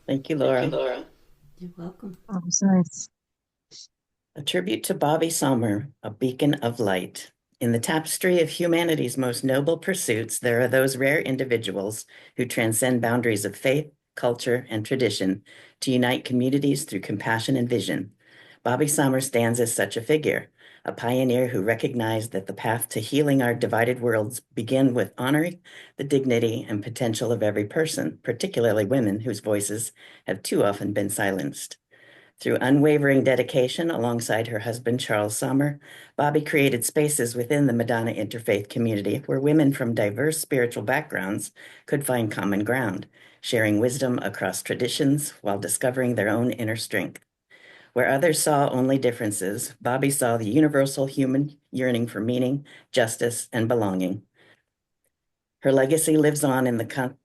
Thank you, Thank you, Laura. Laura. You're welcome. Oh, it's nice. A tribute to Bobby Sommer, a beacon of light. In the tapestry of humanity's most noble pursuits, there are those rare individuals who transcend boundaries of faith, culture, and tradition to unite communities through compassion and vision. Bobby Sommer stands as such a figure, a pioneer who recognized that the path to healing our divided worlds begin with honoring the dignity and potential of every person, particularly women whose voices have too often been silenced. Through unwavering dedication alongside her husband, Charles Sommer, Bobby created spaces within the Madonna interfaith community where women from diverse spiritual backgrounds could find common ground, sharing wisdom across traditions while discovering their own inner strength. Where others saw only differences, Bobby saw the universal human yearning for meaning, justice, and belonging. Her legacy lives on in the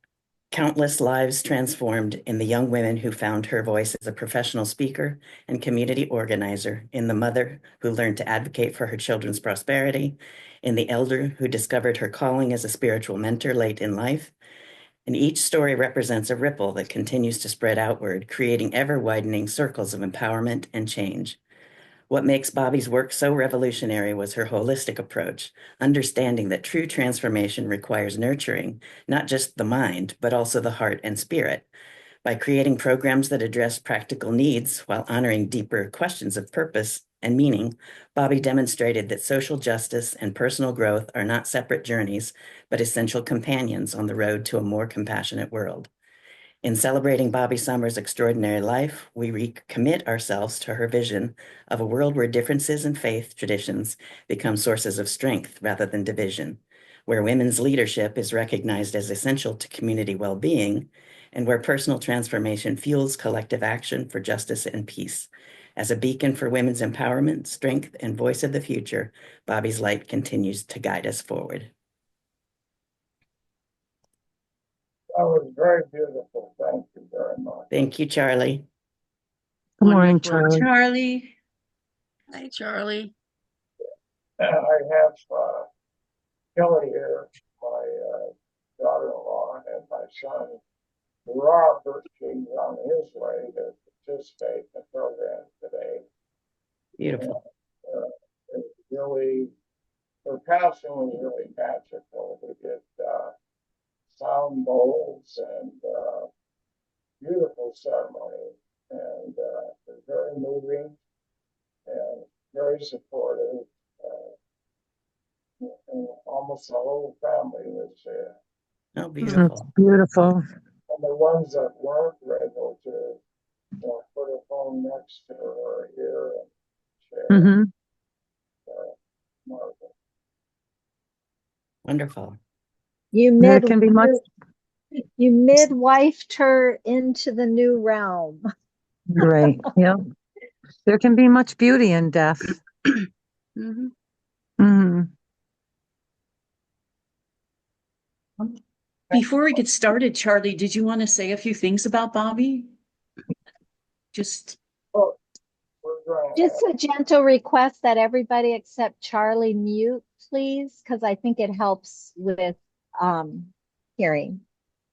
countless lives transformed in the young women who found her voice as a professional speaker and community organizer, in the mother who learned to advocate for her children's prosperity, in the elder who discovered her calling as a spiritual mentor late in life. And each story represents a ripple that continues to spread outward, creating ever widening circles of empowerment and change. What makes Bobby's work so revolutionary was her holistic approach, understanding that true transformation requires nurturing not just the mind, but also the heart and spirit. By creating programs that address practical needs while honoring deeper questions of purpose and meaning, Bobby demonstrated that social justice and personal growth are not separate journeys, but essential companions on the road to a more compassionate world. In celebrating Bobby Sommer's extraordinary life, we recommit ourselves to her vision of a world where differences in faith traditions become sources of strength rather than division, where women's leadership is recognized as essential to community well-being, and where personal transformation fuels collective action for justice and peace. As a beacon for women's empowerment, strength, and voice of the future, Bobby's light continues to guide us forward. That was very beautiful. Thank you very much. Thank you, Charlie. Good morning, Wonderful. Charlie. Charlie. Hi, Charlie. I have Kelly here, my daughter-in-law, and my son Robert. He's on his way to participate in the program today. Beautiful. And, it's really, her passing was really magical. We get sound bowls and beautiful ceremony, and it's very moving and very supportive. And almost the whole family was there. Oh, It's beautiful. beautiful. And the ones that weren't were able to put a phone next to her or ear and share. Hmm. Marvel. Wonderful. You There mid can be much, you midwifed her into the new realm. right. Yeah. There can be much beauty in death. Mhm. Hmm. Before we get started, Charlie, did you want to say a few things about Bobby? Just Oh, we're going to Just a gentle request that everybody except Charlie mute, please, because I think it helps with hearing,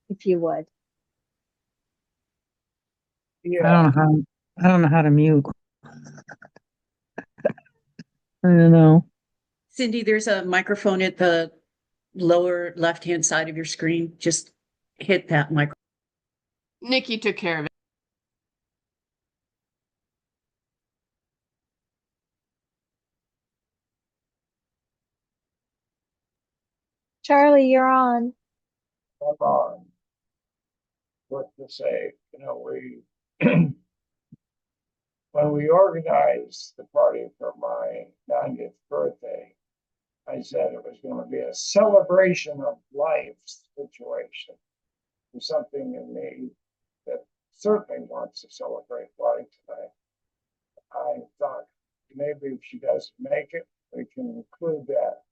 if you would. I yeah. don't know how. I don't know how to mute. I don't know. Cindy, there's a microphone at the lower left-hand side of your screen. Just hit that microphone. Nikki took care of it. Charlie, you're on. Come on. What to say? We when we organized the party for my 90th birthday, I said it was going to be a celebration of life situation. There's something in me that certainly wants to celebrate life tonight. I thought maybe if she doesn't make it, we can include that.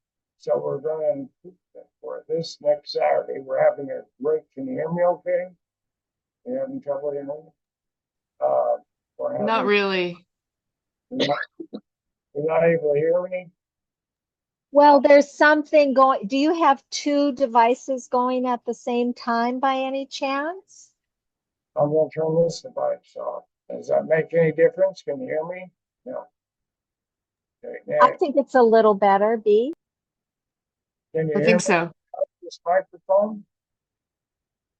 So we're going to, for this next Saturday, we're having a break. Can you hear me okay? You having trouble hearing me? We're having, Not really. you're not able to hear me? Well, there's something going. Do you have two devices going at the same time by any chance? I'm gonna turn this device off. Does that make any difference? Can you hear me? No. Okay, I now, think it's a little better, B. can you I hear think me so. with this microphone?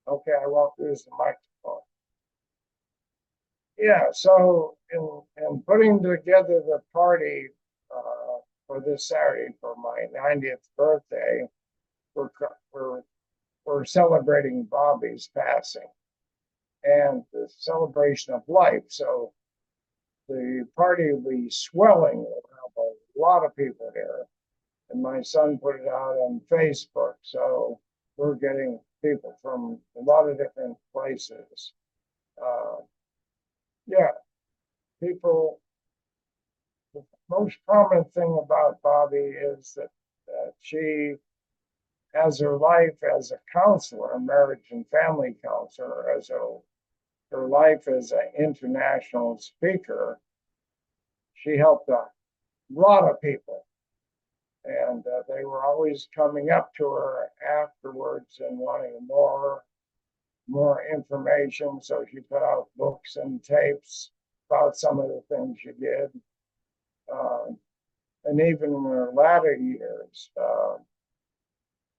Okay, I won't use the microphone. Yeah, so in putting together the party for this Saturday for my 90th birthday, we're, we're celebrating Bobby's passing and the celebration of life. So the party will be swelling. We'll have a lot of people here. And my son put it out on Facebook. So we're getting people from a lot of different places. Uh, yeah, people. The most prominent thing about Bobby is that she has her life as a counselor, a marriage and family counselor, her life as an international speaker. She helped a lot of people, and they were always coming up to her afterwards and wanting more information. So she put out books and tapes about some of the things she did. And even in her latter years,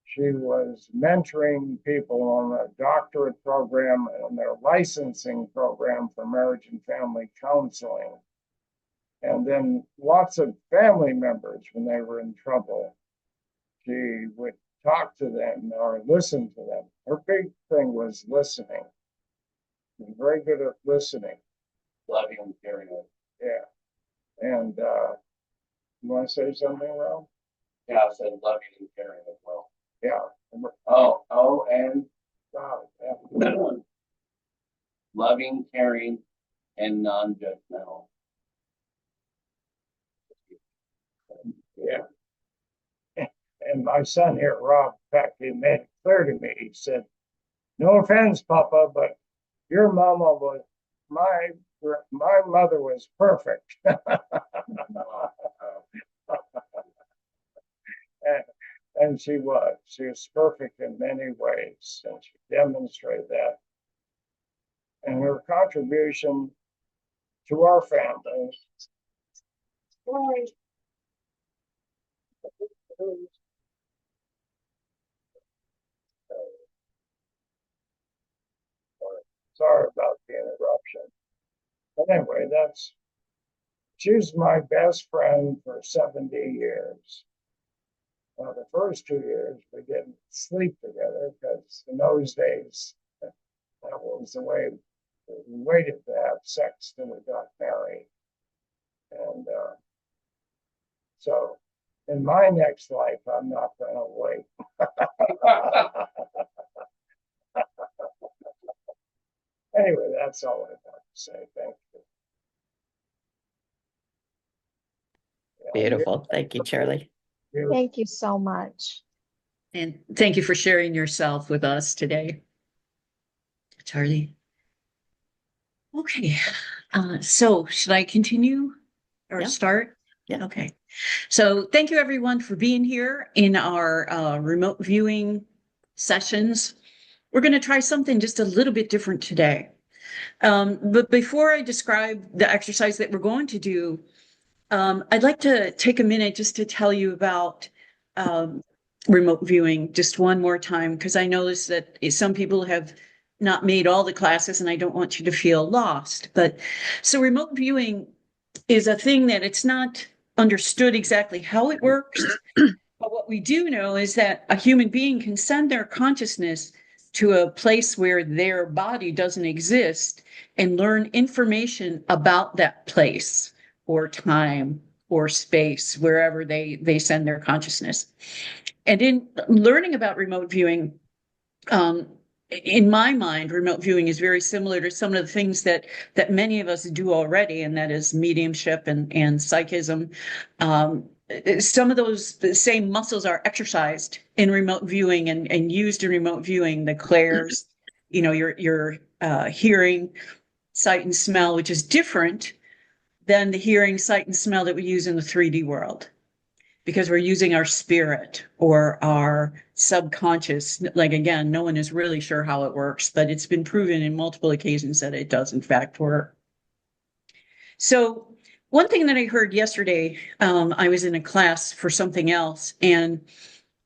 she was mentoring people on a doctorate program and their licensing program for marriage and family counseling. And then lots of family members, when they were in trouble, she would talk to them or listen to them. Her big thing was listening. She was very good at listening. Loving and caring. Yeah. And you want to say something, Ralph? Yeah, I said loving and caring as well. Yeah. And yeah. Loving, caring, and non-judgmental. Yeah. And my son here, Rob, in fact, he made it clear to me. He said, "No offense, Papa, but your mama was my mother was perfect." And she was. She was perfect in many ways, and she demonstrated that. And her contribution to our family. Sorry about the interruption. But anyway, she was my best friend for 70 years. Well, the first 2 years we didn't sleep together because in those days that was the way we waited to have sex till we got married. And so in my next life, I'm not going to wait. Anyway, that's all I have to say. Thank you. Beautiful. Thank you, Charlie. Thank you so much. And thank you for sharing yourself with us today, Charlie. Okay, so should I continue or Yeah. start? Yeah. Okay. So thank you everyone for being here in our remote viewing sessions. We're going to try something just a little bit different today. But before I describe the exercise that we're going to do, I'd like to take a minute just to tell you about remote viewing just one more time, because I notice that some people have not made all the classes and I don't want you to feel lost. But so remote viewing is a thing that it's not understood exactly how it works. But what we do know is that a human being can send their consciousness to a place where their body doesn't exist and learn information about that place or time or space, wherever they send their consciousness. And in learning about remote viewing, in my mind, remote viewing is very similar to some of the things that many of us do already, and that is mediumship and psychism. Some of the same muscles are exercised in remote viewing and used in remote viewing, the clairs, your hearing, sight, and smell, which is different than the hearing, sight, and smell that we use in the 3D world, because we're using our spirit or our subconscious. Like, again, no one is really sure how it works, but it's been proven in multiple occasions that it does in fact work. So one thing that I heard yesterday, I was in a class for something else, and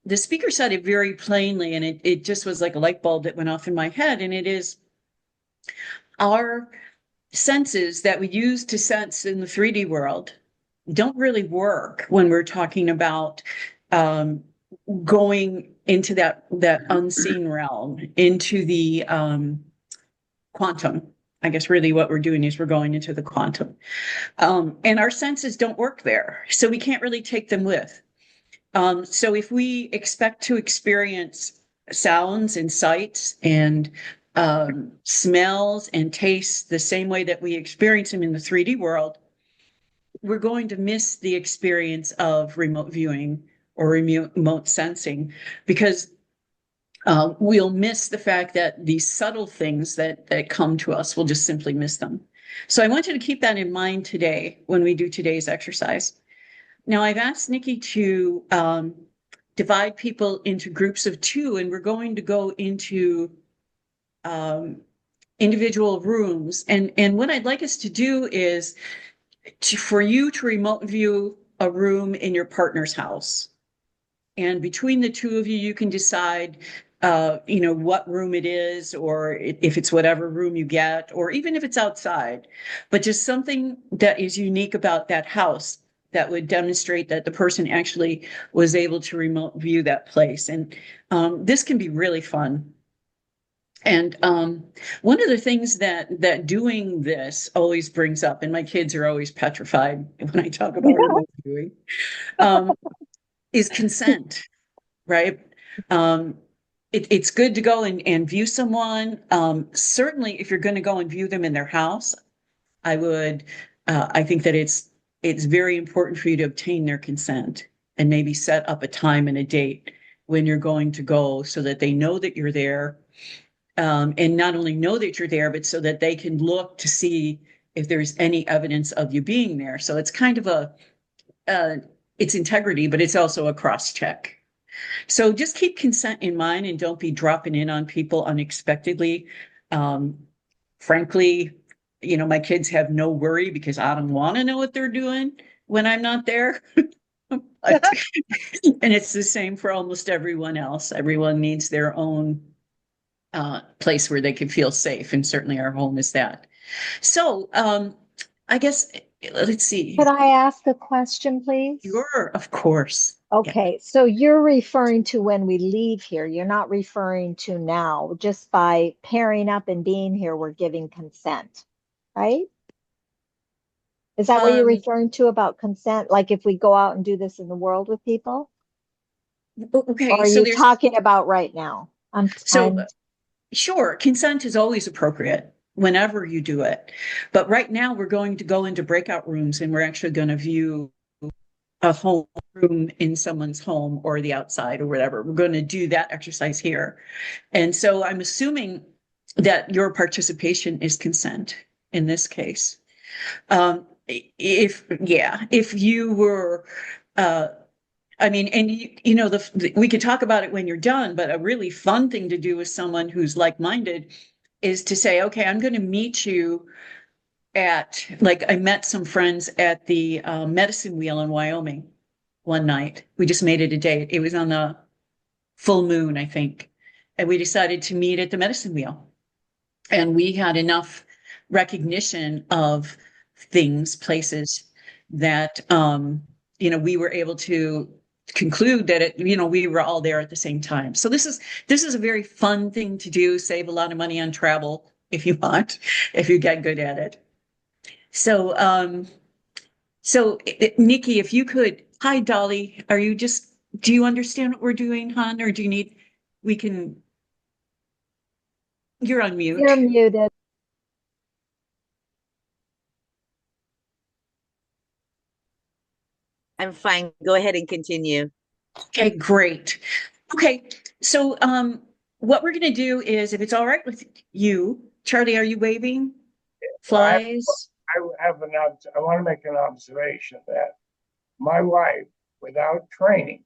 the speaker said it very plainly, and it just was like a light bulb that went off in my head. And it is our senses that we use to sense in the 3D world don't really work when we're talking about going into that unseen realm, into the quantum. I guess really what we're doing is we're going into the quantum. And our senses don't work there, so we can't really take them with. So if we expect to experience sounds and sights and smells and tastes the same way that we experience them in the 3D world, we're going to miss the experience of remote viewing or remote sensing, because we'll miss the fact that these subtle things that come to us, we'll just simply miss them. So I want you to keep that in mind today when we do today's exercise. Now, I've asked Nikki to divide people into groups of 2, and we're going to go into individual rooms. And what I'd like us to do is for you to remote view a room in your partner's house. And between the 2 of you, you can decide, what room it is, or if it's whatever room you get, or even if it's outside, but just something that is unique about that house that would demonstrate that the person actually was able to remote view that place. And this can be really fun. And one of the things that doing this always brings up, and my kids are always petrified when I talk about remote viewing, is consent, right? It's good to go and view someone. Certainly, if you're going to go and view them in their house, I think that it's very important for you to obtain their consent and maybe set up a time and a date when you're going to go, so that they know that you're there. And not only know that you're there, but so that they can look to see if there's any evidence of you being there. So it's kind of it's integrity, but it's also a cross check. So just keep consent in mind and don't be dropping in on people unexpectedly. Frankly, my kids have no worry because I don't want to know what they're doing when I'm not there. And it's the same for almost everyone else. Everyone needs their own place where they can feel safe, and certainly our home is that. So I guess, let's see. Could I ask a question, please? Sure, of course. Okay, so you're referring to when we leave here. You're not referring to now. Just by pairing up and being here, we're giving consent, right? Is that what you're referring to about consent? Like if we go out and do this in the world with people? Okay, Or are so you talking about right now? Sure, consent is always appropriate whenever you do it. But right now we're going to go into breakout rooms, and we're actually going to view a home room in someone's home or the outside or whatever. We're going to do that exercise here. And so I'm assuming that your participation is consent in this case. If you were, we could talk about it when you're done, but a really fun thing to do with someone who's like-minded is to say, okay, I'm going to meet you I met some friends at the medicine wheel in Wyoming one night. We just made it a date. It was on the full moon, I think. And we decided to meet at the medicine wheel. And we had enough recognition of things, places that, we were able to conclude that we were all there at the same time. So this is a very fun thing to do, save a lot of money on travel if you want, if you get good at it. So, Nikki, if you could, hi, Dolly, do you understand what we're doing, hon? Or do you need, you're on mute. You're muted. I'm fine. Go ahead and continue. Okay, great. Okay, so what we're going to do is, if it's all right with you, Charlie, are you waving? Flies? I want to make an observation that my wife, without training,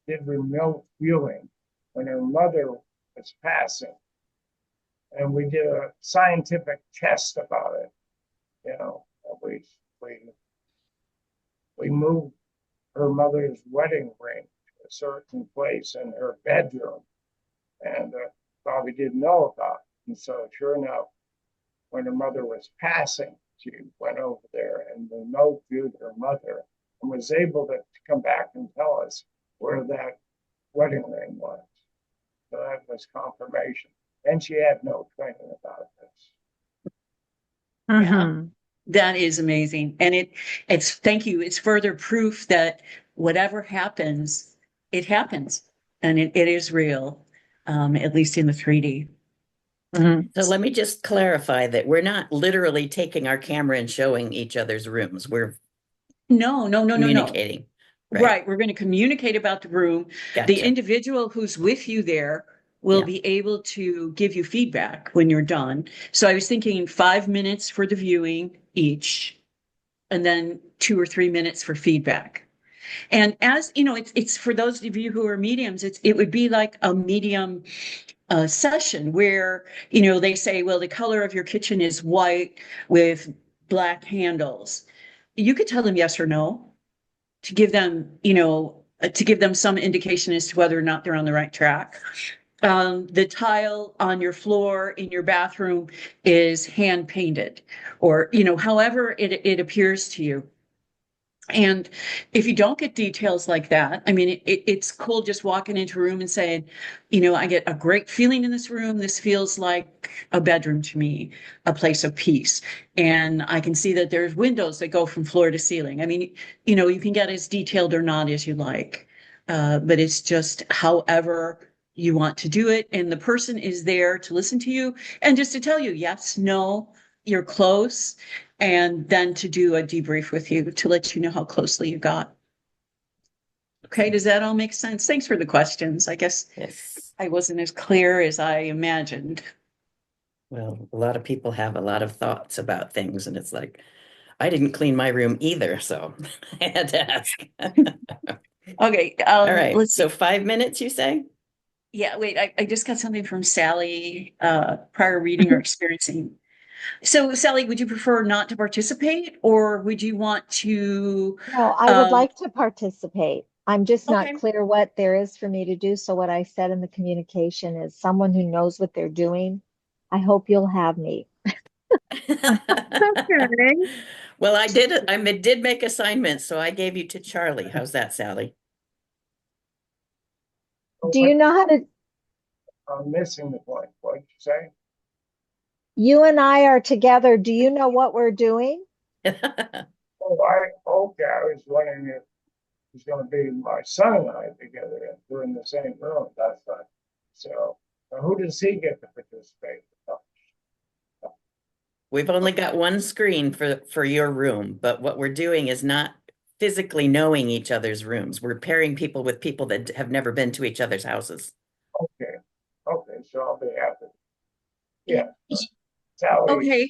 did remote viewing when her mother was passing. And we did a scientific test about it. You know, we moved her mother's wedding ring to a certain place in her bedroom, and Bobby didn't know about it. And so, sure enough, when her mother was passing, she went over there and the note viewed her mother and was able to come back and tell us where that wedding ring was. So that was confirmation. And she had no training about this. Mhm. That is amazing. And it's thank you. It's further proof that whatever happens, it happens. And it is real, at least in the 3D. Mhm. So let me just clarify that we're not literally taking our camera and showing each other's rooms. We're No. communicating. Right. We're going to communicate about the room. The Gotcha. individual who's with you there will Yeah. be able to give you feedback when you're done. So I was thinking 5 minutes for the viewing each, and then 2 or 3 minutes for feedback. And as you know, it's for those of you who are mediums, it would be like a medium session where, you know, they say, well, the color of your kitchen is white with black handles. You could tell them yes or no to give them, you know, to give them some indication as to whether or not they're on the right track. The tile on your floor in your bathroom is hand painted, or, you know, however it appears to you. And if you don't get details like that, I mean, it's cool just walking into a room and saying, you know, I get a great feeling in this room. This feels like a bedroom to me, a place of peace. And I can see that there's windows that go from floor to ceiling. I mean, you know, you can get as detailed or not as you like, but it's just however you want to do it. And the person is there to listen to you and just to tell you, yes, no, you're close, and then to do a debrief with you to let you know how closely you got. Okay, does that all make sense? Thanks for the questions. I guess Yes. I wasn't as clear as I imagined. Well, a lot of people have a lot of thoughts about things, and it's like, I didn't clean my room either, so I had to ask. Okay, All right. let's So see. 5 minutes, you say? Yeah, wait, I just got something from Sally, prior reading or experiencing. So, Sally, would you prefer not to participate, or would you want to? No, I would like to participate. I'm just not Okay. clear what there is for me to do. So what I said in the communication is someone who knows what they're doing. I hope you'll have me. Okay. Well, I did make assignments, so I gave you to Charlie. How's that, Sally? Do you know how to, I'm missing the point. What did you say? you and I are together. Do you know what we're doing? Oh, okay. I was wondering if it's going to be my son and I together and we're in the same room. That's right. So, who does he get to participate? We've only got one screen for your room, but what we're doing is not physically knowing each other's rooms. We're pairing people with people that have never been to each other's houses. Okay. Okay. So I'll be happy. Yeah. Sally. Okay.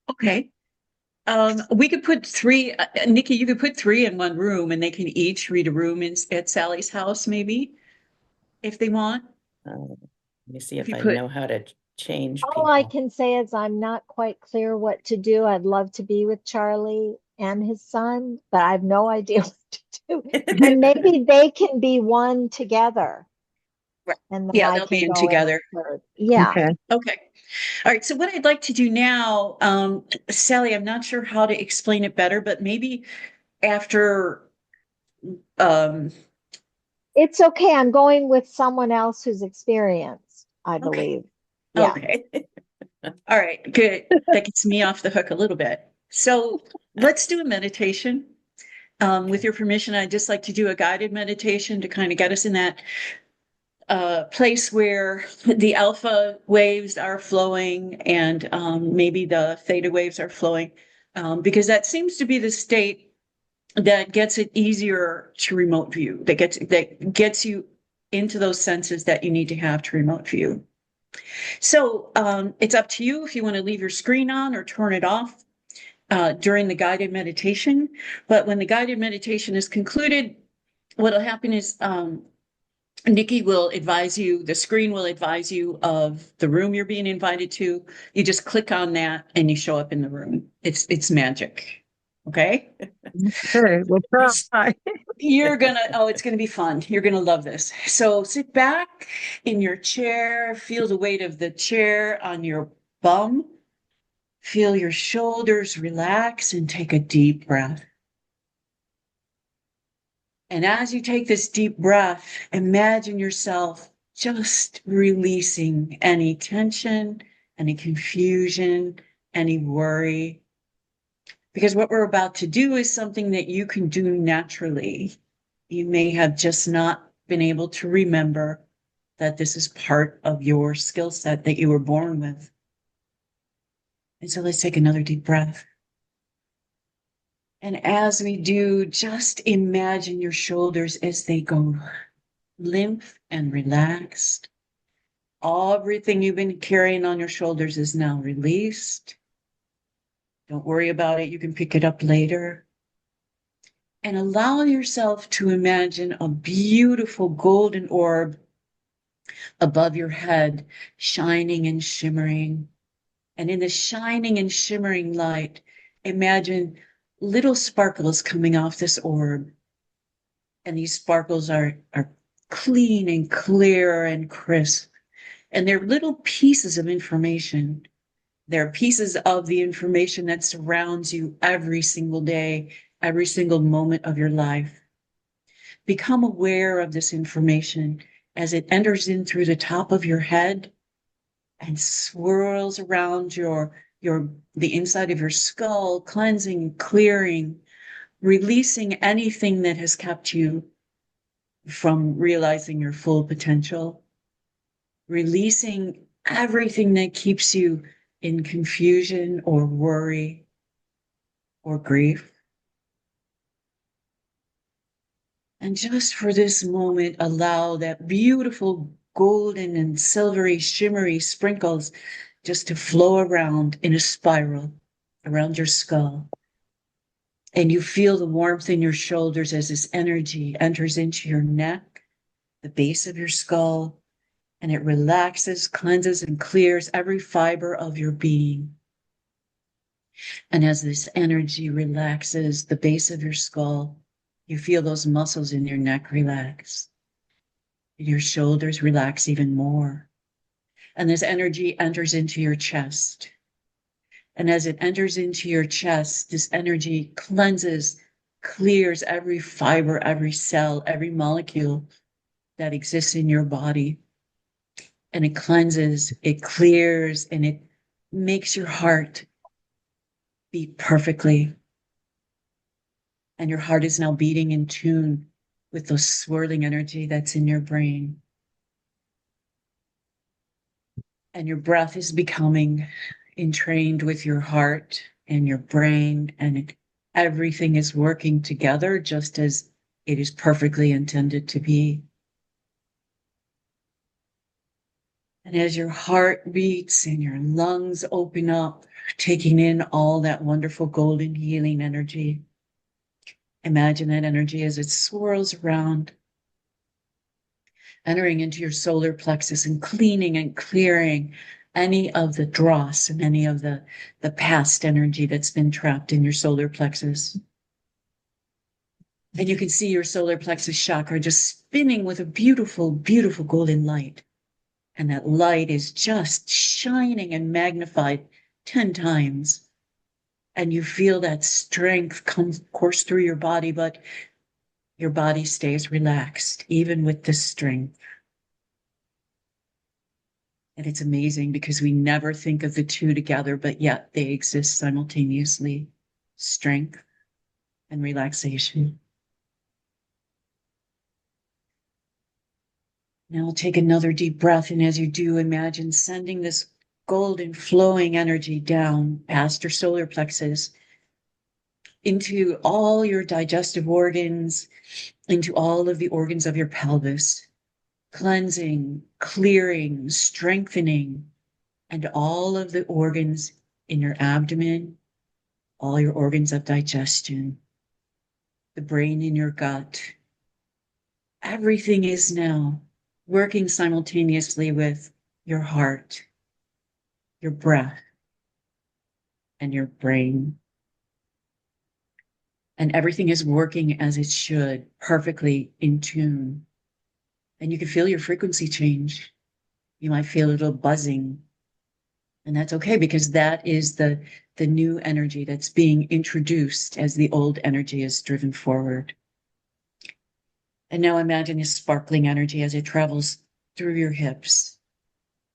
Okay. We could put three, Nikki, you could put three in one room and they can each read a room at Sally's house, maybe, if they want. Let me see If if you I put, know how to change All I people. can say is I'm not quite clear what to do. I'd love to be with Charlie and his son, but I have no idea what to do. And maybe they can be one together and then yeah, I they'll be can in go in together. as third. Yeah. Okay. Okay. All right. So what I'd like to do now, Sally, I'm not sure how to explain it better, but maybe after, um, It's okay. I'm going with someone else who's experienced, I okay. believe. Yeah. Okay. All right. Good. That gets me off the hook a little bit. So let's do a meditation. With your permission, I'd just like to do a guided meditation to kind of get us in that place where the alpha waves are flowing and maybe the theta waves are flowing, because that seems to be the state that gets it easier to remote view, that gets you into those senses that you need to have to remote view. So it's up to you if you want to leave your screen on or turn it off during the guided meditation. But when the guided meditation is concluded, what'll happen is Nikki will advise you, the screen will advise you of the room you're being invited to. You just click on that and you show up in the room. It's magic. Okay? Okay, we'll try. It's gonna be fun. You're gonna love this. So sit back in your chair, feel the weight of the chair on your bum, feel your shoulders relax, and take a deep breath. And as you take this deep breath, imagine yourself just releasing any tension, any confusion, any worry. Because what we're about to do is something that you can do naturally. You may have just not been able to remember that this is part of your skill set that you were born with. And so let's take another deep breath. And as we do, just imagine your shoulders as they go limp and relaxed. Everything you've been carrying on your shoulders is now released. Don't worry about it. You can pick it up later. And allow yourself to imagine a beautiful golden orb above your head, shining and shimmering. And in the shining and shimmering light, imagine little sparkles coming off this orb. And these sparkles are clean and clear and crisp. And they're little pieces of information. They're pieces of the information that surrounds you every single day, every single moment of your life. Become aware of this information as it enters in through the top of your head and swirls around the inside of your skull, cleansing, clearing, releasing anything that has kept you from realizing your full potential, releasing everything that keeps you in confusion or worry or grief. And just for this moment, allow that beautiful golden and silvery, shimmery sprinkles just to flow around in a spiral around your skull. And you feel the warmth in your shoulders as this energy enters into your neck, the base of your skull, and it relaxes, cleanses, and clears every fiber of your being. And as this energy relaxes the base of your skull, you feel those muscles in your neck relax. Your shoulders relax even more. And this energy enters into your chest. And as it enters into your chest, this energy cleanses, clears every fiber, every cell, every molecule that exists in your body. And it cleanses, it clears, and it makes your heart beat perfectly. And your heart is now beating in tune with the swirling energy that's in your brain. And your breath is becoming entrained with your heart and your brain, and everything is working together just as it is perfectly intended to be. And as your heart beats and your lungs open up, taking in all that wonderful golden healing energy, imagine that energy as it swirls around, entering into your solar plexus and cleaning and clearing any of the dross and any of the past energy that's been trapped in your solar plexus. And you can see your solar plexus chakra just spinning with a beautiful, beautiful golden light. And that light is just shining and magnified 10 times. And you feel that strength course through your body, but your body stays relaxed, even with the strength. And it's amazing because we never think of the two together, but yet they exist simultaneously. Strength and relaxation. Now take another deep breath, and as you do, imagine sending this golden flowing energy down past your solar plexus into all your digestive organs, into all of the organs of your pelvis, cleansing, clearing, strengthening, and all of the organs in your abdomen, all your organs of digestion, the brain in your gut, Everything is now working simultaneously with your heart, your breath, and your brain. And everything is working as it should, perfectly in tune. And you can feel your frequency change. You might feel a little buzzing. And that's okay, because that is the new energy that's being introduced as the old energy is driven forward. And now imagine this sparkling energy as it travels through your hips,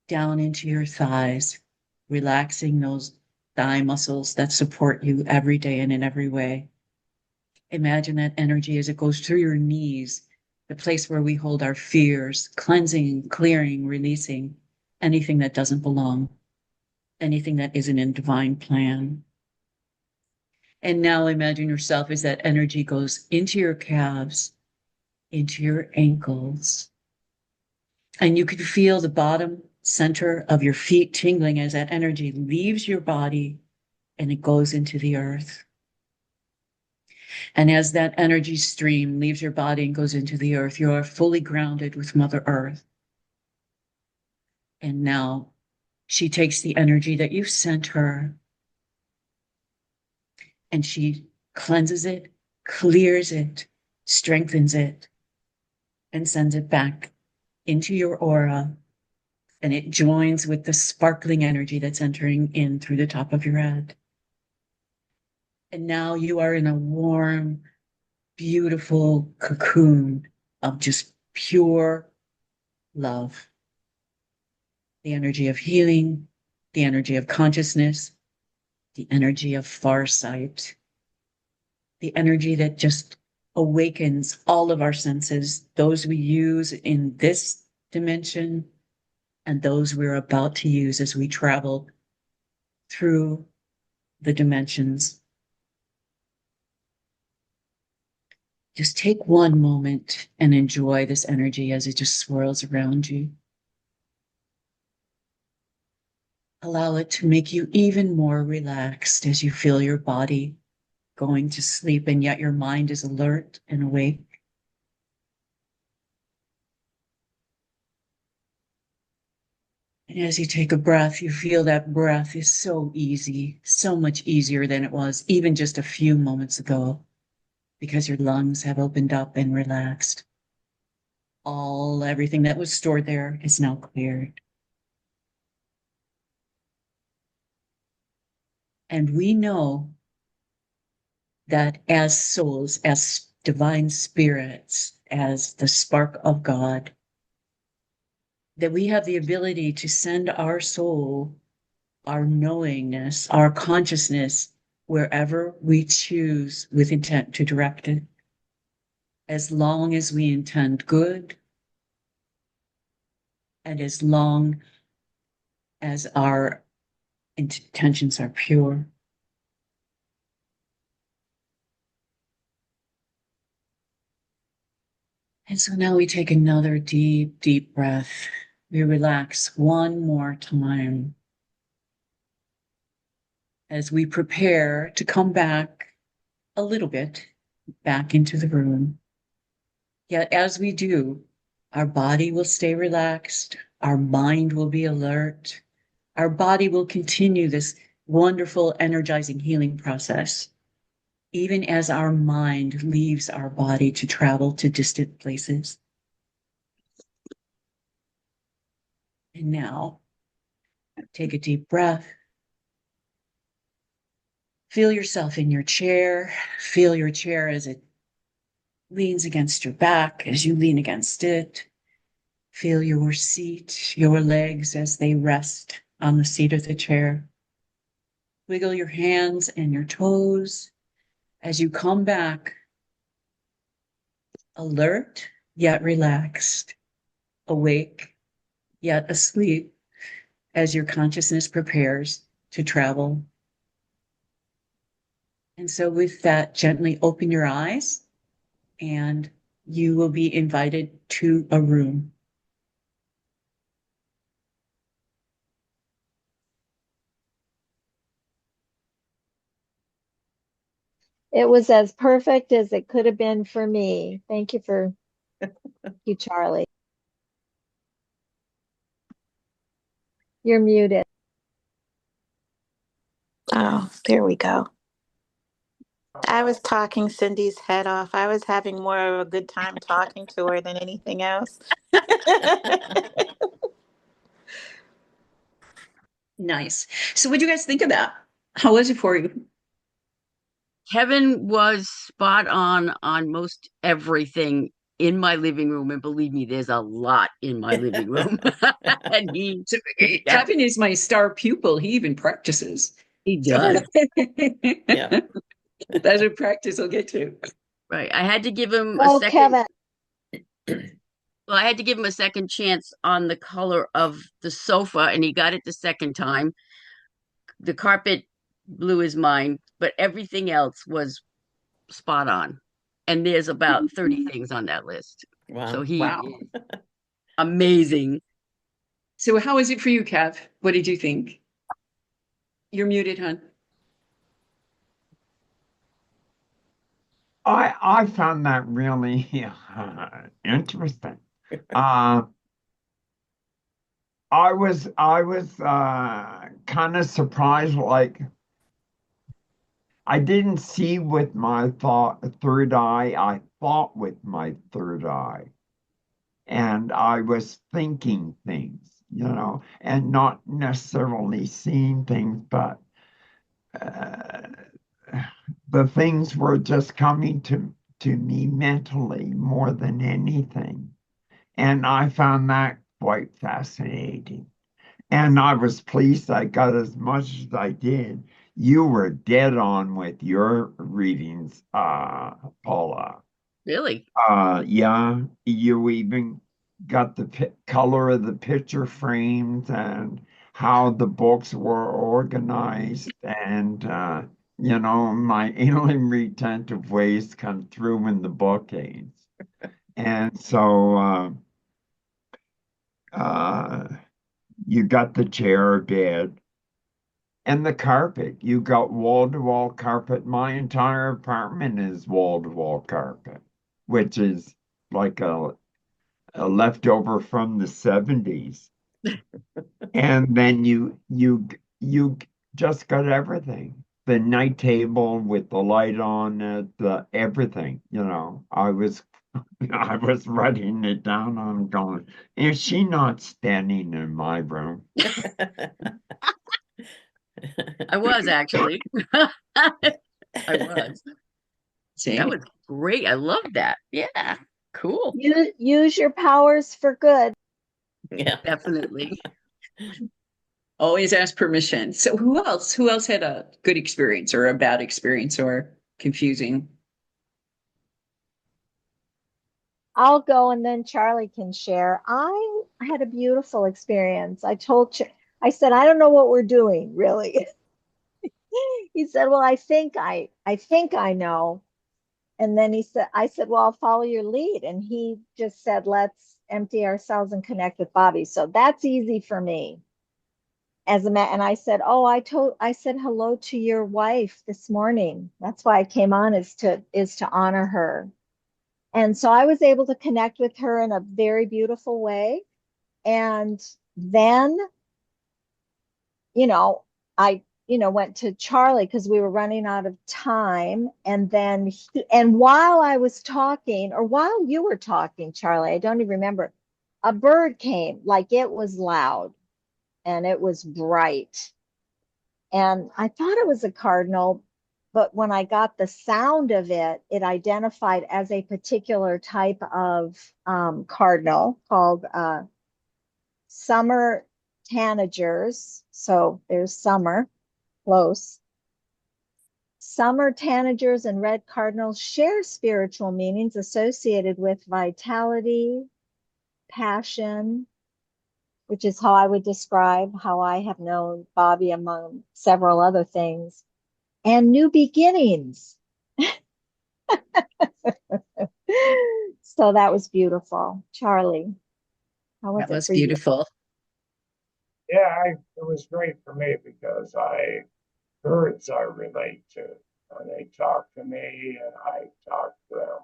down into your thighs, relaxing those thigh muscles that support you every day and in every way. Imagine that energy as it goes through your knees, the place where we hold our fears, cleansing, clearing, releasing anything that doesn't belong, anything that isn't in divine plan. And now imagine yourself as that energy goes into your calves, into your ankles, and you can feel the bottom center of your feet tingling as that energy leaves your body and it goes into the earth. And as that energy stream leaves your body and goes into the earth, you are fully grounded with Mother Earth. And now she takes the energy that you've sent her and she cleanses it, clears it, strengthens it, and sends it back into your aura. And it joins with the sparkling energy that's entering in through the top of your head. And now you are in a warm, beautiful cocoon of just pure love. The energy of healing, the energy of consciousness, the energy of farsight, the energy that just awakens all of our senses, those we use in this dimension and those we're about to use as we travel through the dimensions. Just take one moment and enjoy this energy as it just swirls around you. Allow it to make you even more relaxed as you feel your body going to sleep, and yet your mind is alert and awake. And as you take a breath, you feel that breath is so easy, so much easier than it was even just a few moments ago, because your lungs have opened up and relaxed. Everything that was stored there is now cleared. And we know that as souls, as divine spirits, as the spark of God, that we have the ability to send our soul, our knowingness, our consciousness, wherever we choose with intent to direct it, as long as we intend good and as long as our intentions are pure. And so now we take another deep, deep breath. We relax one more time as we prepare to come back a little bit back into the room. Yet as we do, our body will stay relaxed, our mind will be alert, our body will continue this wonderful, energizing healing process, even as our mind leaves our body to travel to distant places. And now, take a deep breath. Feel yourself in your chair. Feel your chair as it leans against your back, as you lean against it. Feel your seat, your legs as they rest on the seat of the chair. Wiggle your hands and your toes as you come back, alert yet relaxed, awake yet asleep, as your consciousness prepares to travel. And so with that, gently open your eyes and you will be invited to a room. It was as perfect as it could have been for me. Thank you for You, Charlie. You're muted. Oh, there we go. I was talking Cindy's head off. I was having more of a good time talking to her than anything else. Nice. So what do you guys think of that? How was it for you? Kevin was spot on most everything in my living room. And believe me, there's a lot in my living room. And So, yeah, Kevin is my star pupil. He even practices. he So does. Yeah. that's a practice I'll get to. Right. I had to give him a Oh, second. Kevin. Well, I had to give him a second chance on the color of the sofa, and he got it the second time. The carpet blew his mind, but everything else was spot on. And there's about 30 things on that list. So Wow. he Wow. is amazing. So how is it for you, Kev? What did you think? You're muted, hon. I found that really interesting. Uh, I was kind of surprised, like I didn't see with my third eye. I thought with my third eye, and I was thinking things, and not necessarily seeing things, but uh, the things were just coming to me mentally more than anything. And I found that quite fascinating. And I was pleased I got as much as I did. You were dead on with your readings, Paula. Really? Yeah, you even got the color of the picture frames and how the books were organized, and my alien retentive ways come through in the bookings. And so uh, you got the chair bed and the carpet. You got wall-to-wall carpet. My entire apartment is wall-to-wall carpet, which is like a leftover from the 70s. And then you just got everything. The night table with the light on it, the everything, I was writing it down. I'm going, is she not standing in my room? I was actually. I was. See? That was great. I love that. Yeah. Cool. Use your powers for good. Yeah. Definitely. Always ask permission. So who else? Who else had a good experience or a bad experience or confusing? I'll go and then Charlie can share. I had a beautiful experience. I said, I don't know what we're doing, really. He said, well, I think I know. And then I said, well, I'll follow your lead. And he just said, let's empty ourselves and connect with Bobby. So that's easy for me. And I said, oh, I said hello to your wife this morning. That's why I came on is to honor her. And so I was able to connect with her in a very beautiful way. And then, you know, I, went to Charlie because we were running out of time. And while I was talking, or while you were talking, Charlie, I don't even remember, a bird came, like it was loud and it was bright. And I thought it was a cardinal, but when I got the sound of it, it identified as a particular type of cardinal called summer tanagers. So there's summer, close. Summer tanagers and red cardinals share spiritual meanings associated with vitality, passion, which is how I would describe how I have known Bobby among several other things, and new beginnings. So that was beautiful. Charlie, how was That it was for you? beautiful. Yeah, it was great for me because birds I relate to. And they talk to me and I talk to them.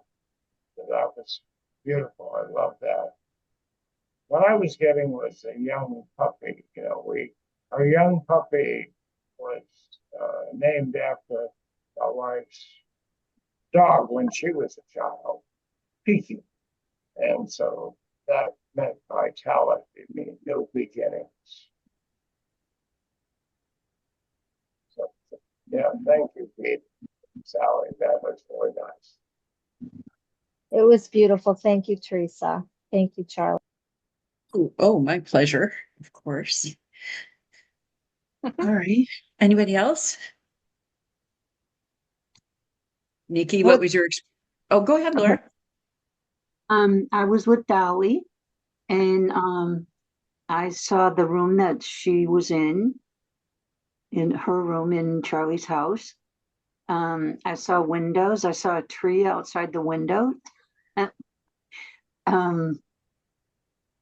So that was beautiful. I love that. What I was getting was a young puppy. Our young puppy was named after my wife's dog when she was a child, Peaky. And so that meant vitality, meaning new beginnings. So, yeah, thank you, Pete, Sally. That was really nice. It was beautiful. Thank you, Teresa. Thank you, Charlie. Oh, my pleasure, of course. All right. Anybody else? Nikki, what was your oh, go ahead, Laura. I was with Dolly, and I saw the room that she was in her room in Charlie's house. I saw windows. I saw a tree outside the window. Um,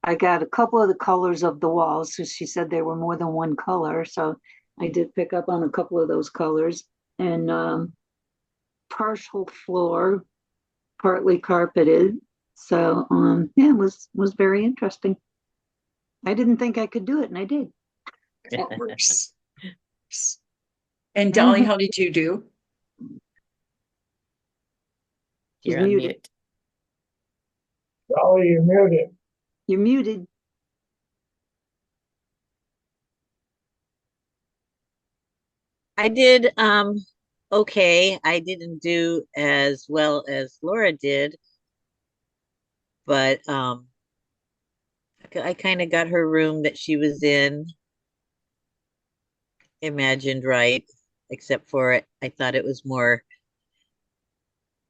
I got a couple of the colors of the walls. So she said there were more than one color. So I did pick up on a couple of those colors. And partial floor, partly carpeted. So yeah, it was very interesting. I didn't think I could do it, and I did. That works. And Dolly, how did you do? She's You're on muted. mute. Dolly, you're muted. You're muted. I did okay. I didn't do as well as Laura did, but I kind of got her room that she was in imagined right, except for I thought it was more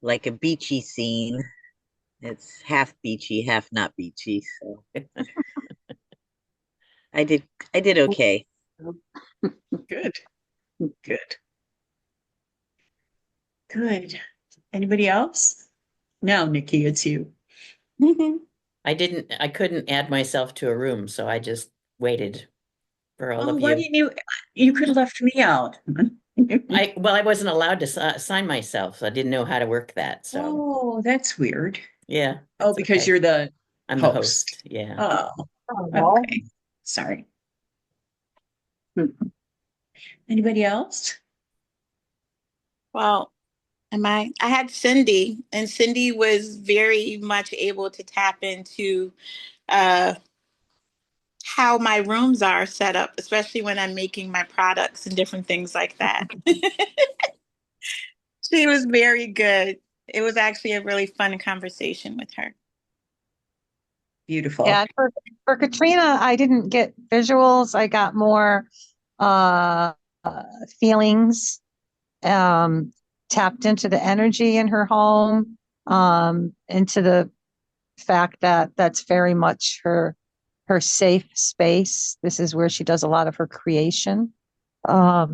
like a beachy scene. It's half beachy, half not beachy. So I did okay. Good. Good. Good. Anybody else? No, Nikki, it's you. I couldn't add myself to a room, so I just waited for all Oh, of why you. didn't you could have left me out. I wasn't allowed to sign myself. I didn't know how to work that. So Oh, that's weird. yeah. Oh, that's because okay. you're the I'm the host. host. Yeah. Oh, okay. Sorry. Anybody else? Well, I had Cindy, and Cindy was very much able to tap into uh, how my rooms are set up, especially when I'm making my products and different things like that. She was very good. It was actually a really fun conversation with her. Beautiful. Yeah, for Katrina, I didn't get visuals. I got more uh, feelings, tapped into the energy in her home, into the fact that that's very much her safe space. This is where she does a lot of her creation. Yeah,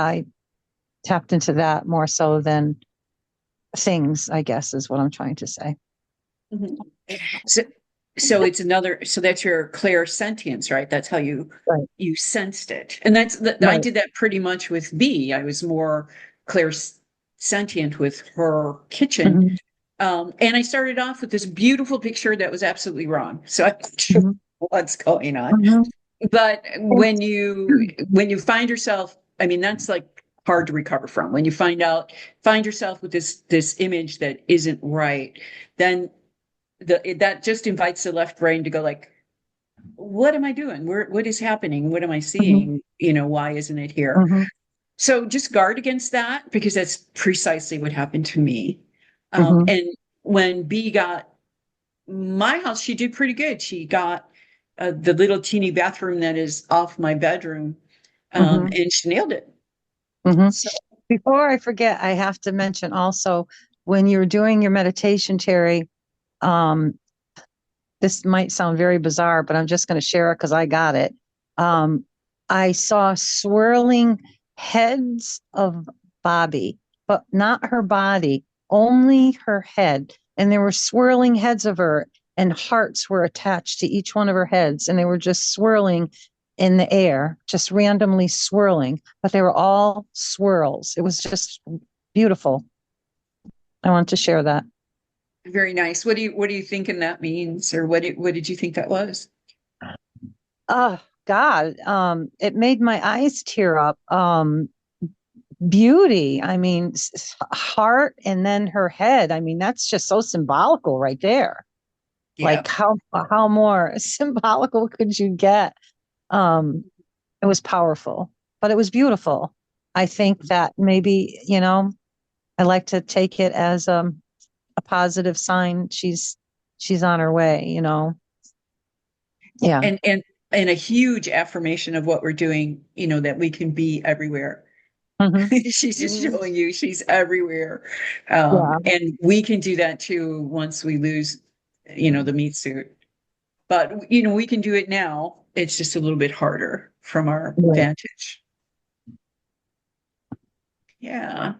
I tapped into that more so than things, I guess, is what I'm trying to say. So it's another, so that's your clairsentience, right? That's how you sensed it. And I did that pretty much with B. I was more clairsentient with her kitchen. And I started off with this beautiful picture that was absolutely wrong. So I'm not sure what's going on. But when you find yourself, I mean, that's like hard to recover from. When you find yourself with this image that isn't right, then that just invites the left brain to go like, what am I doing? What is happening? What am I seeing? Why isn't it here? So just guard against that, because that's precisely what happened to me. And when B got my house, she did pretty good. She got the little teeny bathroom that is off my bedroom, and she nailed it. So, before I forget, I have to mention also, when you're doing your meditation, Terrie, this might sound very bizarre, but I'm just going to share it because I got it. I saw swirling heads of Bobbe, but not her body, only her head. And there were swirling heads of her, and hearts were attached to each one of her heads. And they were just swirling in the air, just randomly swirling, but they were all swirls. It was just beautiful. I want to share that. Very nice. What do you thinking that means, or what did you think that was? Oh God, it made my eyes tear up. Beauty. I mean, heart and then her head. I mean, that's just so symbolical right there. Yeah. Like how more symbolical could you get? It was powerful, but it was beautiful. I think that maybe, I like to take it as a positive sign. She's on her way, Yeah. And a huge affirmation of what we're doing, that we can be everywhere. Mhm. She's just showing you she's everywhere. Yeah. And we can do that too once we lose, the meat suit. But, we can do it now. It's just a little bit harder from our Right. vantage. Yeah.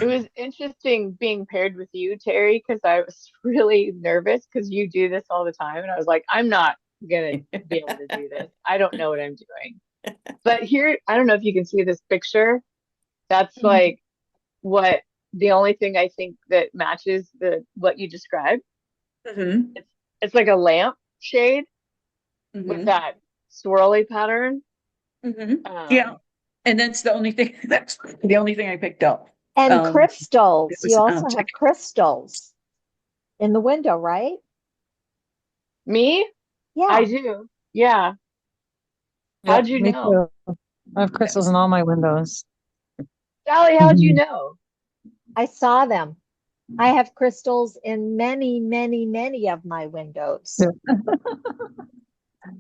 It was interesting being paired with you, Terrie, because I was really nervous because you do this all the time. And I was like, I'm not gonna be able to do this. I don't know what I'm doing. But here, I don't know if you can see this picture. That's like what the only thing I think that matches the what you described. Mm-hmm. It's like a lamp shade with Mm-hmm. that swirly pattern. Mm-hmm. Yeah. Um, And that's the only thing I picked up. And It crystals. was You an also have object. crystals in the window, right? me, I Yeah. do. Yeah. Yep, How'd you me know? too. I have crystals in all my windows. Sally, how'd you Mhm. know? I saw them. I have crystals in many, many, many of my windows. Yeah.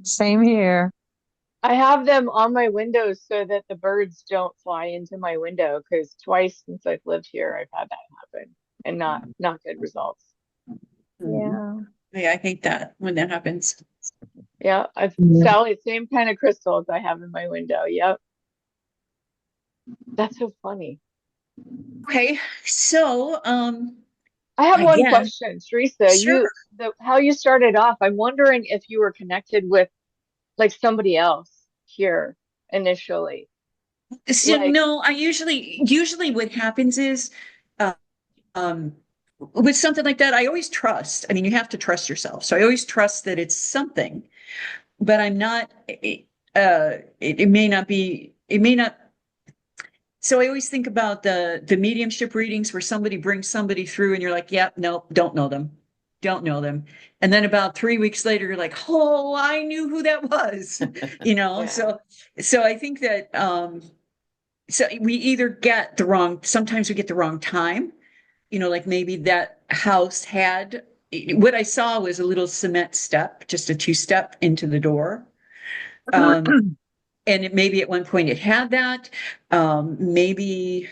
Same here. I have them on my windows so that the birds don't fly into my window because twice since I've lived here, I've had that happen and not good results. Mhm. Yeah. Yeah, I hate that when that happens. Yeah, I've Yeah. Sally, same kind of crystals I have in my window. Yep. That's so funny. Okay, so I have one again, question, Teresa. sure. How you started off, I'm wondering if you were connected with like somebody else here initially. So Like, no, I usually what happens is uh, um with something like that, I always trust. I mean, you have to trust yourself. So I always trust that it's something, but I'm not it may not be it may not. So I always think about the mediumship readings where somebody brings somebody through and you're like, yeah, no, don't know them. Don't know them. And then about 3 weeks later, you're like, oh, I knew who that was. yeah. So I think that so we either get the wrong, sometimes we get the wrong time, like maybe that house had what I saw was a little cement step, just a two-step into the door. Um, and maybe at one point it had that. Maybe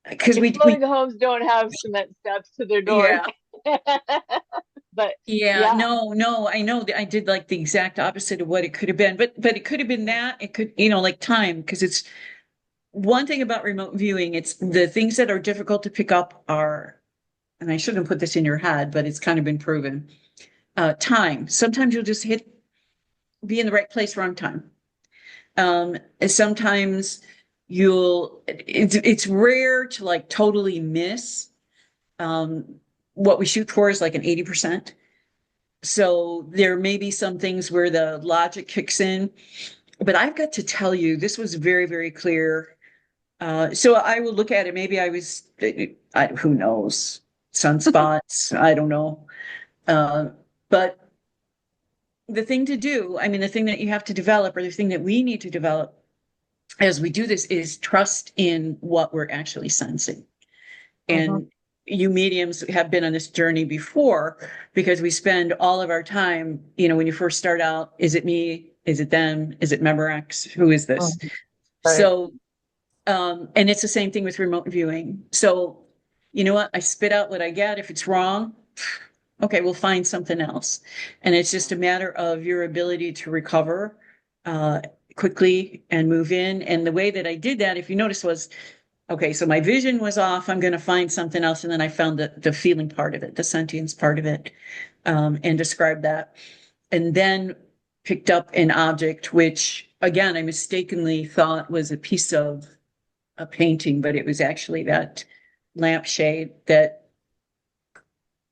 because we Exploding homes don't have cement steps to their doors. yeah. But Yeah, yeah, no, I know that I did like the exact opposite of what it could have been, but it could have been that. It could, like time, because it's one thing about remote viewing, it's the things that are difficult to pick up are, and I shouldn't put this in your head, but it's kind of been proven. Time. Sometimes you'll just be in the right place, wrong time. And sometimes it's rare to like totally miss. What we shoot for is like an 80%. So there may be some things where the logic kicks in, but I've got to tell you, this was very, very clear. So I will look at it. Maybe who knows, sunspots. I don't know. But the thing to do, I mean, the thing that you have to develop, or the thing that we need to develop as we do this, is trust in what we're actually sensing. Mhm. And you mediums have been on this journey before because we spend all of our time, when you first start out, is it me? Is it them? Is it Memorex? Who is this? Mhm. Right. So, and it's the same thing with remote viewing. So, you know what? I spit out what I get. If it's wrong, okay, we'll find something else. And it's just a matter of your ability to recover uh, quickly and move in. And the way that I did that, if you notice, was okay, so my vision was off. I'm going to find something else. And then I found the feeling part of it, the sentience part of it, and described that. And then picked up an object, which again, I mistakenly thought was a piece of a painting, but it was actually that lampshade that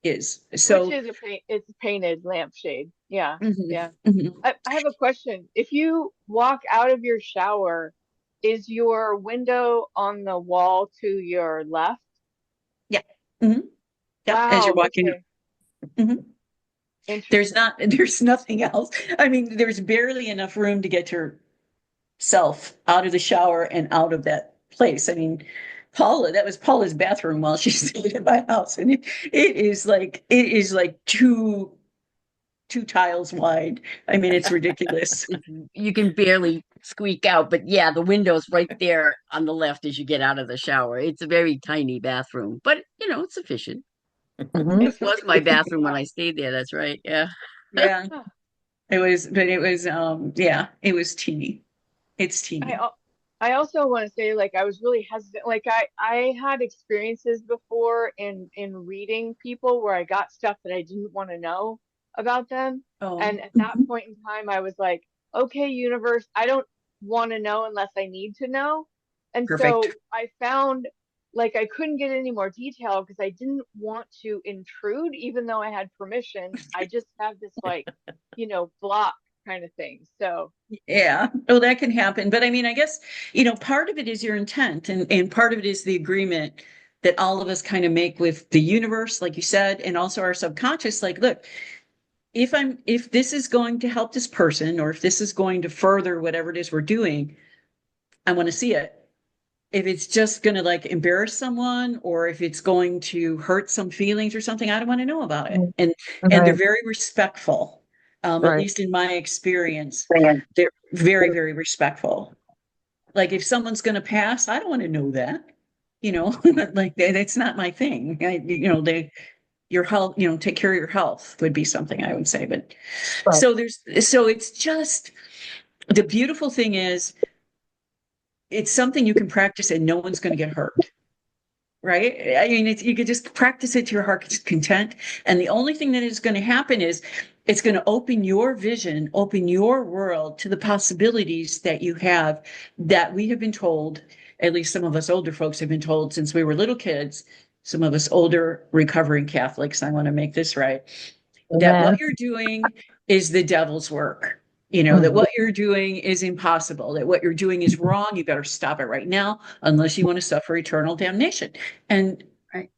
is. Which So, is it's a painted lampshade. Yeah. mhm, Yeah. mhm. I have a question. If you walk out of your shower, is your window on the wall to your left? Yeah. hmm Yep. As you're Wow. walking. Okay. Mhm. Interesting. There's nothing else. I mean, there's barely enough room to get yourself out of the shower and out of that place. I mean, that was Paula's bathroom while she stayed in my house. And it is like two tiles wide. I mean, it's ridiculous. You can barely squeak out, but yeah, the window's right there on the left as you get out of the shower. It's a very tiny bathroom, but it's sufficient. Mhm. It was my bathroom when I stayed there. That's right. Yeah. Yeah, yeah, it was teeny. It's I teeny. al- I also want to say, like, I was really hesitant. Like, I had experiences before in reading people where I got stuff that I didn't want to know about them. Oh, And at that point in time, I was like, okay, universe, I don't want to know unless I need to know. And perfect. so I found like I couldn't get any more detail because I didn't want to intrude, even though I had permission. I just have this like, block kind of thing. So Yeah. Oh, that can happen. But I mean, I guess, part of it is your intent and part of it is the agreement that all of us kind of make with the universe, like you said, and also our subconscious. Like, look, if this is going to help this person or if this is going to further whatever it is we're doing, I want to see it. If it's just going to like embarrass someone or if it's going to hurt some feelings or something, I don't want to know about it. And they're Right. very respectful. At Right. least in my experience, they're very, very respectful. Like if someone's going to pass, I don't want to know that. Like that's not my thing. Your health, take care of your health would be something I would say. But Right. so it's just the beautiful thing is it's something you can practice and no one's going to get hurt. Right? I mean, you could just practice it to your heart's content. And the only thing that is going to happen is it's going to open your vision, open your world to the possibilities that you have that we have been told, at least some of us older folks have been told since we were little kids, some of us older recovering Catholics, I want to make this right, that Amen. what you're doing is the devil's work. That Mhm. what you're doing is impossible, that what you're doing is wrong. You better stop it right now, unless you want to suffer eternal damnation. And Right.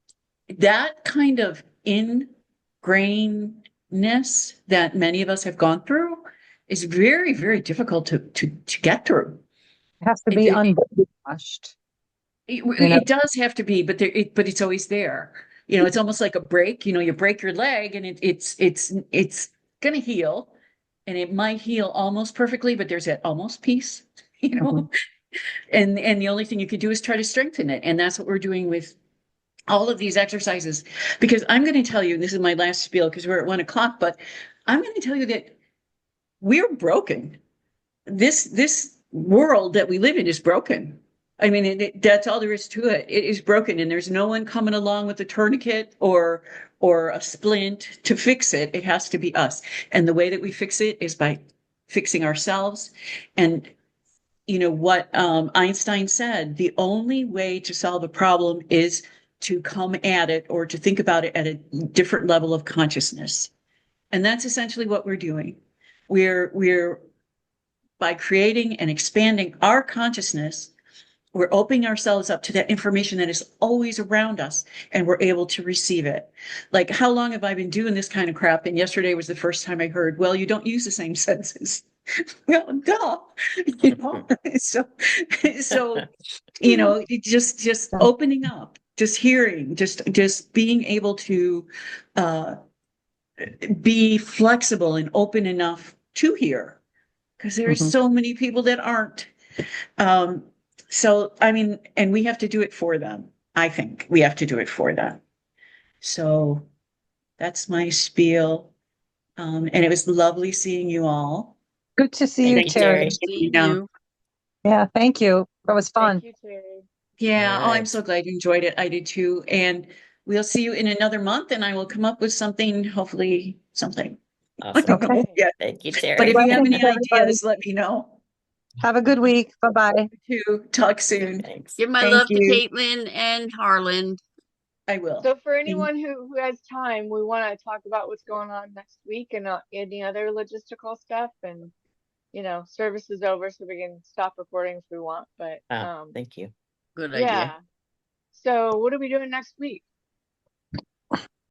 that kind of ingrainedness that many of us have gone through is very, very difficult to get through. It has to It, be it, unwashed, it does have to be, but it's always there. It's almost like a break. You break your leg, and it's going to heal, and it might heal almost perfectly, but there's that almost piece. You Mhm. know, and the only thing you could do is try to strengthen it, and that's what we're doing with all of these exercises. Because I'm going to tell you, and this is my last spiel because we're at 1 o'clock, but I'm going to tell you that we're broken. This world that we live in is broken. I mean, that's all there is to it. It is broken, and there's no one coming along with a tourniquet or a splint to fix it. It has to be us, and the way that we fix it is by fixing ourselves. And what Einstein said: the only way to solve a problem is to come at it or to think about it at a different level of consciousness, and that's essentially what we're doing. We're by creating and expanding our consciousness, we're opening ourselves up to that information that is always around us and we're able to receive it. Like, how long have I been doing this kind of crap? And yesterday was the first time I heard, well, you don't use the same senses. Well, duh. you know so so just opening up, just hearing, just being able to uh be flexible and open enough to hear, because there's Mhm. so many people that aren't. Um, so, I mean, and we have to do it for them. I think we have to do it for them. So that's my spiel. And it was lovely seeing you all. Good to see you, Thank you, Terrie. Terrie. Seeing you. Yeah, thank you. That was thank fun. you, Terry. Yeah. All Oh, I'm right. so glad you enjoyed it. I did too. And we'll see you in another month, and I will come up with something, hopefully something. I Awesome. don't know Okay. Okay. yet. Thank you, But if Terrie. you have Blessings any to everybody. ideas, let me know. Have a good week. Bye-bye. You too. Talk soon. Thanks. Give my Thank love to you. Caitlin and Harlan. I will. So for Thank- anyone who has time, we want to talk about what's going on next week and any other logistical stuff. And service is over, so we can stop recording if we want. But Thank you. Good idea. yeah. So what are we doing next week?